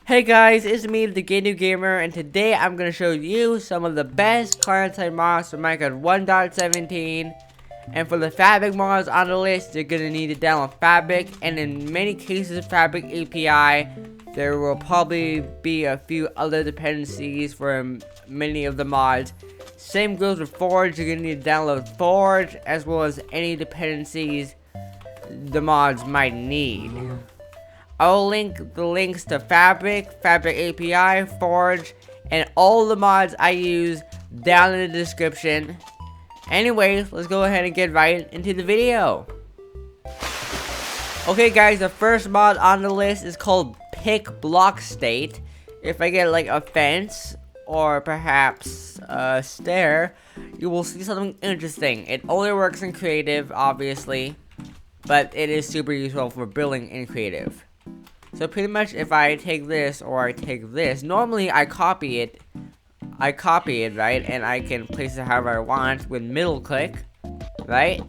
Hey guys, it's me, the Gay New Gamer, and today I'm going to show you some of the best current mods for Minecraft 1.17. And for the Fabric mods on the list, you're going to need to download Fabric, and in many cases Fabric API. There will probably be a few other dependencies for many of the mods. Same goes with Forge. You're going to need to download Forge, as well as any dependencies the mods might need. I'll link the links to Fabric API, Forge, and all the mods I use down in the description. Anyways, let's go ahead and get right into the video. Okay guys, the first mod on the list is called Pick-BlockState. If I get like a fence, or perhaps a stair, you will see something interesting. It only works in creative, obviously, but it is super useful for building in creative. So pretty much if I take this or I take this, normally I copy it, right? And I can place it however I want with middle click, right?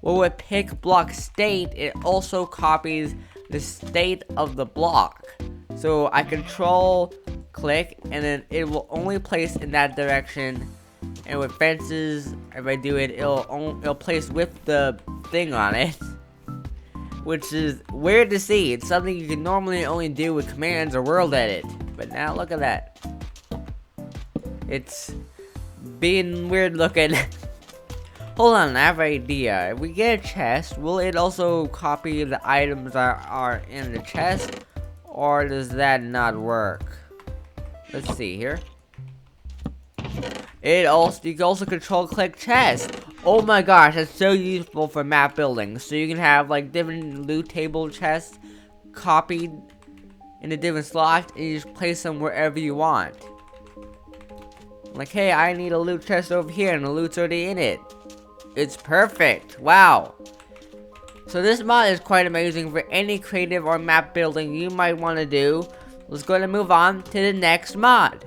Well, with Pick-BlockState, it also copies the state of the block. So I control click and then it will only place in that direction. And with fences, if I do it, it'll place with the thing on it. Which is weird to see. It's something you can normally only do with commands or world edit. But now look at that. It's being weird looking. Hold on, I have an idea. If we get a chest, will it also copy the items that are in the chest? Or does that not work? Let's see here. You can also control click chest. Oh my gosh, that's so useful for map building. So you can have like different loot table chests copied in a different slot, and you just place them wherever you want. Like, hey, I need a loot chest over here, and the loot's already in it. It's perfect. Wow. So this mod is quite amazing for any creative or map building you might want to do. Let's go ahead and move on to the next mod.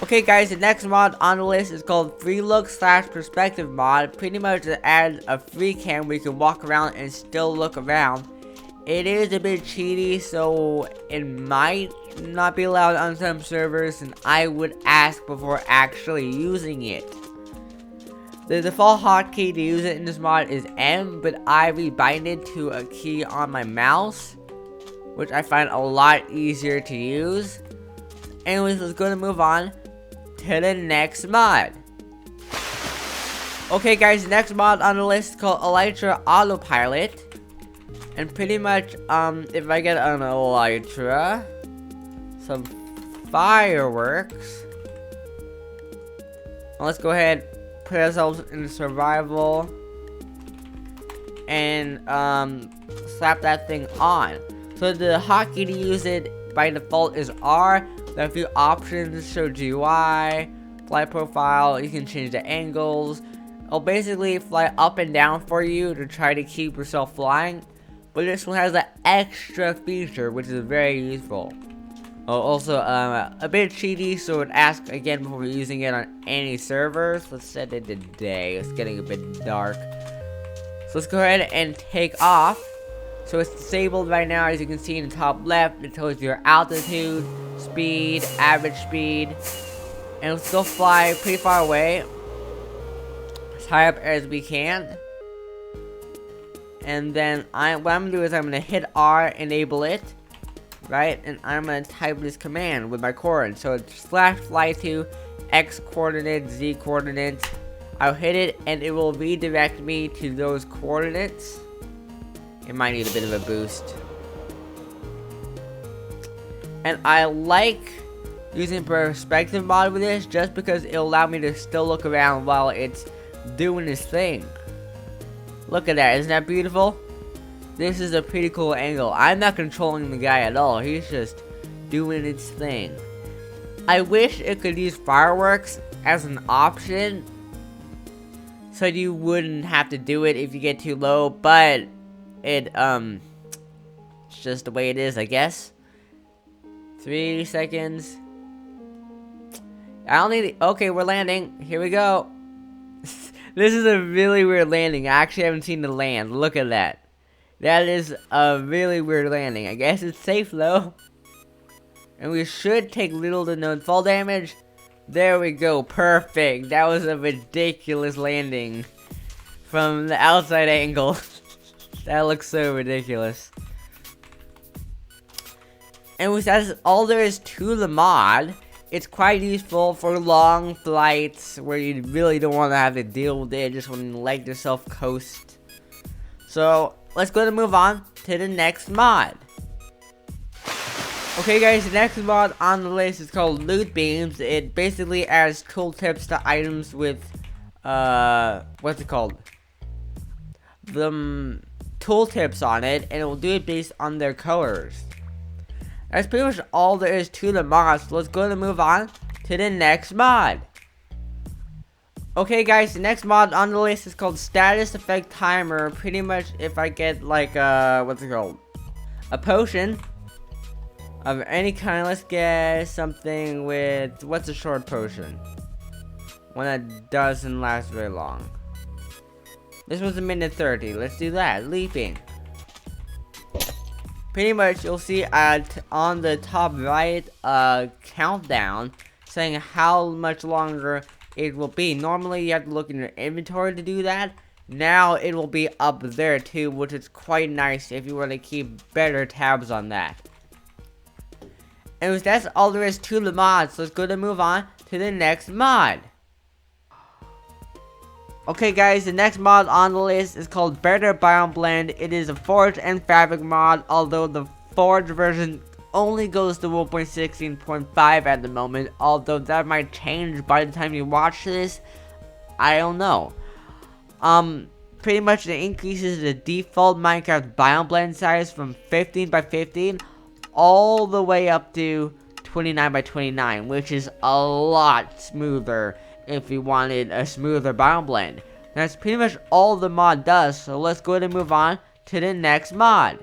Okay guys, the next mod on the list is called FreeLook / Perspective mod. Pretty much it adds a free cam where you can walk around and still look around. It is a bit cheaty, so it might not be allowed on some servers, and I would ask before actually using it. The default hotkey to use it in this mod is M, but I rebinded to a key on my mouse, which I find a lot easier to use. Anyways, let's go and move on to the next mod. Okay guys, the next mod on the list is called Elytra Autopilot. And pretty much, if I get an Elytra, some fireworks, let's go ahead, put ourselves in survival, and slap that thing on. So the hotkey to use it by default is R. There are a few options: show GUI, fly profile, you can change the angles. It'll basically fly up and down for you to try to keep yourself flying. But this one has an extra feature, which is very useful. Also, a bit cheaty, so it asks again before using it on any servers. Let's set it to day. It's getting a bit dark. So let's go ahead and take off. So it's disabled right now, as you can see in the top left. It tells you your altitude, speed, average speed, and let's go fly pretty far away, as high up as we can. And then what I'm gonna do is I'm gonna hit R, enable it, right? And I'm gonna type this command with my coordinates. So it's /fly to X coordinates, Z coordinates. I'll hit it, and it will redirect me to those coordinates. It might need a bit of a boost. And I like using perspective mod with this just because it'll allow me to still look around while it's doing its thing. Look at that, isn't that beautiful? This is a pretty cool angle. I'm not controlling the guy at all, he's just doing its thing. I wish it could use fireworks as an option, so you wouldn't have to do it if you get too low, but it's just the way it is, I guess. 3 seconds. I don't need it. Okay, we're landing. Here we go. This is a really weird landing. I actually haven't seen the land. Look at that. That is a really weird landing. I guess it's safe though. And we should take little to no fall damage. There we go, perfect. That was a ridiculous landing from the outside angle. That looks so ridiculous. And that's all there is to the mod. It's quite useful for long flights where you really don't want to have to deal with it. Just want to let yourself coast. So let's go and move on to the next mod. Okay guys, the next mod on the list is called Loot Beams. It basically adds tooltips to items with, what's it called? The tooltips on it, and it will do it based on their colors. That's pretty much all there is to the mod, so let's go and move on to the next mod. Okay guys, the next mod on the list is called Status Effect Timer. Pretty much if I get like, what's it called? A potion of any kind. Let's get something with, what's a short potion? One that doesn't last very long. This one's a minute 30. Let's do that. Leaping. Pretty much you'll see on the top right countdown saying how much longer it will be. Normally you have to look in your inventory to do that. Now it will be up there too, which is quite nice if you want to keep better tabs on that. Anyways, that's all there is to the mod, so let's go and move on to the next mod. Okay guys, the next mod on the list is called Better Biome Blend. It is a Forge and Fabric mod, although the Forge version only goes to 1.16.5 at the moment, although that might change by the time you watch this. I don't know. Pretty much it increases the default Minecraft Biome Blend size from 15 by 15 all the way up to 29 by 29, which is a lot smoother if you wanted a smoother biome blend. That's pretty much all the mod does, so let's go ahead and move on to the next mod.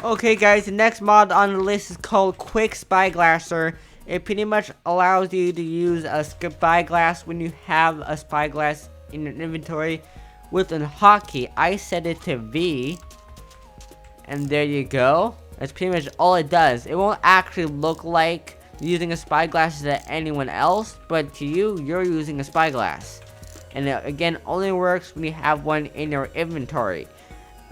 Okay guys, the next mod on the list is called Quick Spyglasser. It pretty much allows you to use a spyglass when you have a spyglass in your inventory with a hotkey. I set it to V, and there you go. That's pretty much all it does. It won't actually look like using a spyglass to anyone else, but to you, you're using a spyglass. And it, again, only works when you have one in your inventory.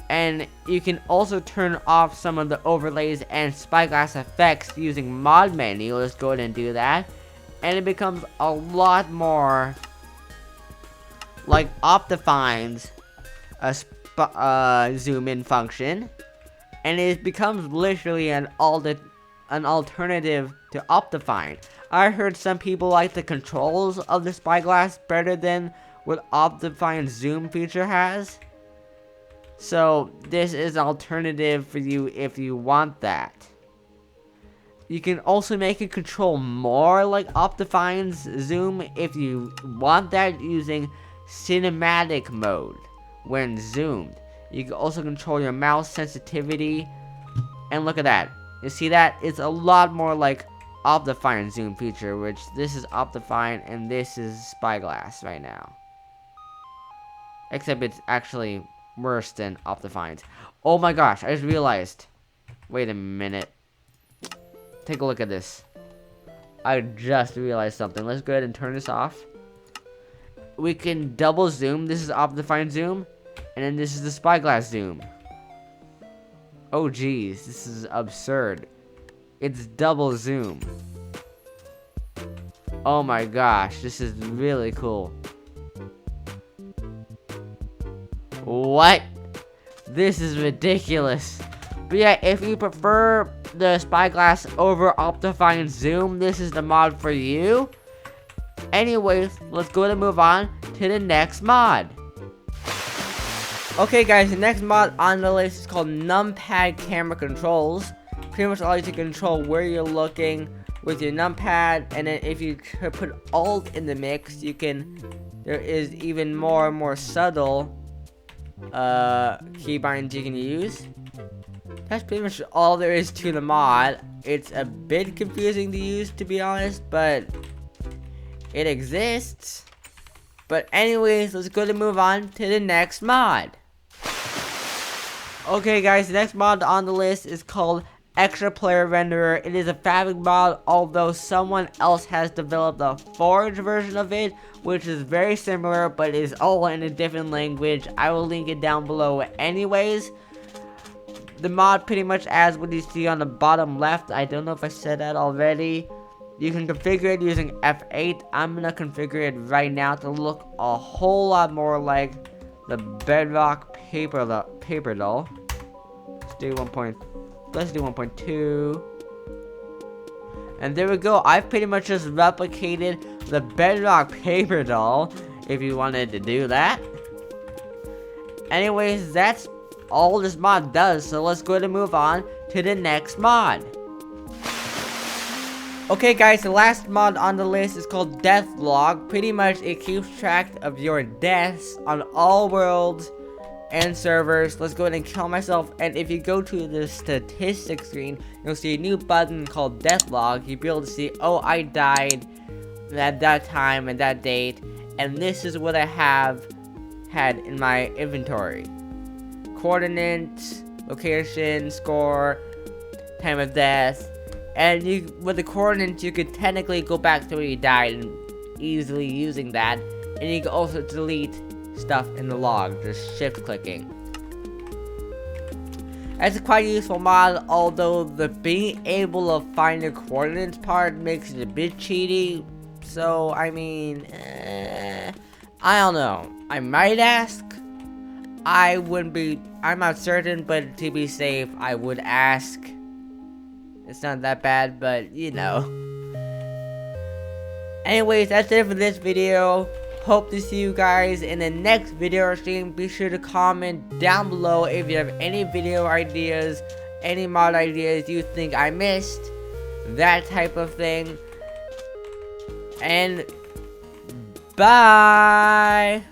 And you can also turn off some of the overlays and spyglass effects using mod menu. Let's go ahead and do that. And it becomes a lot more like Optifine's zoom in function. And it becomes literally an alternative to Optifine. I heard some people like the controls of the spyglass better than what Optifine's zoom feature has. So this is an alternative for you if you want that. You can also make it control more like Optifine's zoom if you want that using cinematic mode when zoomed. You can also control your mouse sensitivity. And look at that. You see that? It's a lot more like Optifine zoom feature, which this is Optifine and this is Spyglass right now. Except it's actually worse than Optifine's. Oh my gosh, I just realized. Wait a minute. Take a look at this. I just realized something. Let's go ahead and turn this off. We can double zoom. This is Optifine zoom. And then this is the Spyglass zoom. Oh geez, this is absurd. It's double zoom. Oh my gosh, this is really cool. What? This is ridiculous. But yeah, if you prefer the Spyglass over Optifine zoom, this is the mod for you. Anyways, let's go ahead and move on to the next mod. Okay guys, the next mod on the list is called Numpad Camera Controls. Pretty much allows you to control where you're looking with your numpad, and then if you put Alt in the mix, you can, there is even more and more subtle keybinds you can use. That's pretty much all there is to the mod. It's a bit confusing to use, to be honest, but it exists. But anyways, let's go to move on to the next mod. Okay guys, the next mod on the list is called ExtraPlayerRenderer. It is a fabric mod, although someone else has developed a forge version of it, which is very similar, but it is all in a different language. I will link it down below anyways. The mod pretty much adds what you see on the bottom left. I don't know if I said that already. You can configure it using F8. I'm gonna configure it right now to look a whole lot more like the Bedrock paper doll. Let's do 1.2. And there we go. I've pretty much just replicated the Bedrock paper doll, if you wanted to do that. Anyways, that's all this mod does, so let's go ahead and move on to the next mod. Okay guys, the last mod on the list is called DeathLog. Pretty much it keeps track of your deaths on all worlds and servers. Let's go ahead and kill myself, and if you go to the statistics screen, you'll see a new button called DeathLog. You'll be able to see, oh, I died at that time and that date, and this is what I have had in my inventory. Coordinates, location, score, time of death. And with the coordinates, you could technically go back to where you died and easily using that. And you can also delete stuff in the log, just shift clicking. That's a quite useful mod, although the being able to find the coordinates part makes it a bit cheaty. So, I mean, I don't know. I might ask. I'm not certain, but to be safe, I would ask. It's not that bad, but you know. Anyways, that's it for this video. Hope to see you guys in the next video or stream. Be sure to comment down below if you have any video ideas, any mod ideas you think I missed, that type of thing. And bye.